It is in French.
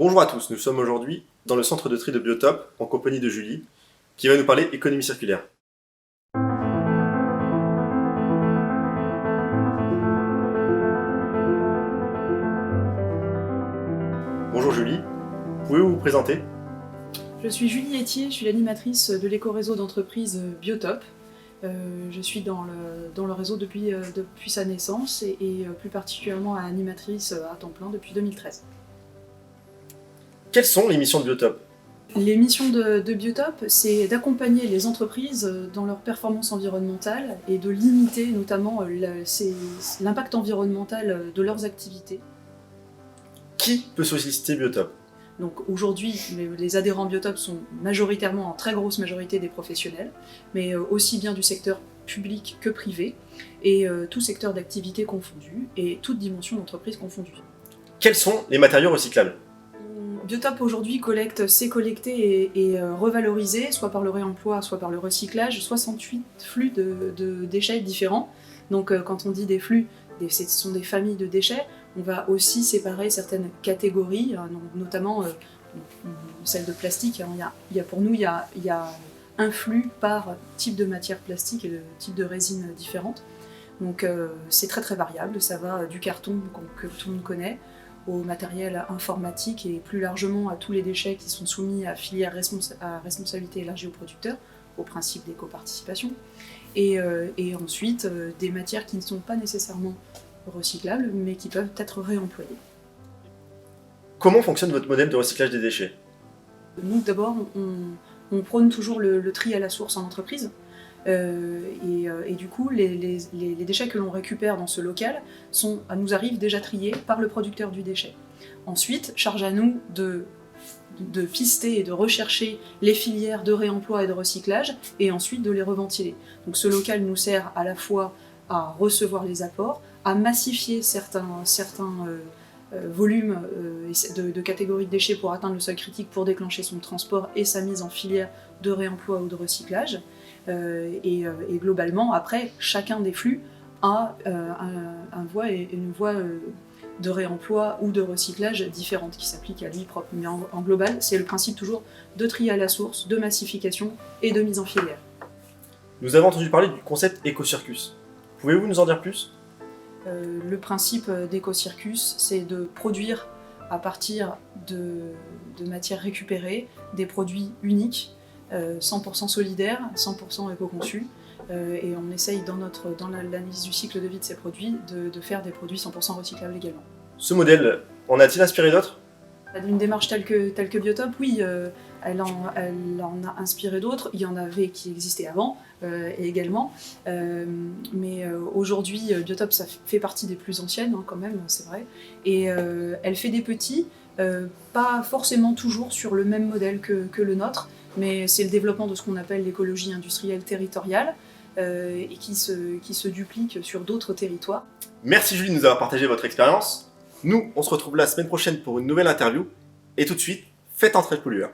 Bonjour à tous, nous sommes aujourd'hui dans le centre de tri de Biotop en compagnie de Julie qui va nous parler économie circulaire. Bonjour Julie, pouvez-vous vous présenter? Je suis Julie Etier, je suis l'animatrice de l'éco-réseau d'entreprise Biotop. Je suis dans le réseau depuis sa naissance et plus particulièrement animatrice à temps plein depuis 2013. Quelles sont les missions de Biotop? Les missions de Biotop, c'est d'accompagner les entreprises dans leur performance environnementale et de limiter notamment l'impact environnemental de leurs activités. Qui peut solliciter Biotop? Donc aujourd'hui, les adhérents Biotop sont majoritairement, en très grosse majorité, des professionnels, mais aussi bien du secteur public que privé, et tout secteur d'activité confondu, et toute dimension d'entreprise confondue. Quels sont les matériaux recyclables? Biotop aujourd'hui sait collecter et revaloriser, soit par le réemploi, soit par le recyclage, 68 flux de déchets différents. Donc quand on dit des flux, ce sont des familles de déchets. On va aussi séparer certaines catégories, notamment celle de plastique. Pour nous, il y a un flux par type de matière plastique et de type de résine différente. Donc c'est très très variable, ça va du carton que tout le monde connaît, au matériel informatique et plus largement à tous les déchets qui sont soumis à filière à responsabilité élargie aux producteurs, au principe d'éco-participation. Et ensuite des matières qui ne sont pas nécessairement recyclables, mais qui peuvent être réemployées. Comment fonctionne votre modèle de recyclage des déchets? Nous, d'abord, on prône toujours le tri à la source en entreprise. Et du coup, les déchets que l'on récupère dans ce local nous arrivent déjà triés par le producteur du déchet. Ensuite, charge à nous de pister et de rechercher les filières de réemploi et de recyclage, et ensuite de les reventiler. Donc ce local nous sert à la fois à recevoir les apports, à massifier certains volumes de catégories de déchets pour atteindre le seuil critique pour déclencher son transport et sa mise en filière de réemploi ou de recyclage. Et globalement, après, chacun des flux a une voie de réemploi ou de recyclage différente qui s'applique à lui propre. Mais en global, c'est le principe toujours de tri à la source, de massification et de mise en filière. Nous avons entendu parler du concept éco-circus. Pouvez-vous nous en dire plus? Le principe d'éco-circus, c'est de produire à partir de matières récupérées des produits uniques, 100% solidaires, 100% éco-conçus, et on essaye dans l'analyse du cycle de vie de ces produits de faire des produits 100% recyclables également. Ce modèle en a-t-il inspiré d'autres? Une démarche telle que Biotop, oui, elle en a inspiré d'autres. Il y en avait qui existaient avant également, mais aujourd'hui Biotop, ça fait partie des plus anciennes quand même, c'est vrai, et elle fait des petits, pas forcément toujours sur le même modèle que le nôtre, mais c'est le développement de ce qu'on appelle l'écologie industrielle territoriale, et qui se duplique sur d'autres territoires. Merci Julie de nous avoir partagé votre expérience. Nous, on se retrouve la semaine prochaine pour une nouvelle interview. Et tout de suite, faites entrer le pollueur.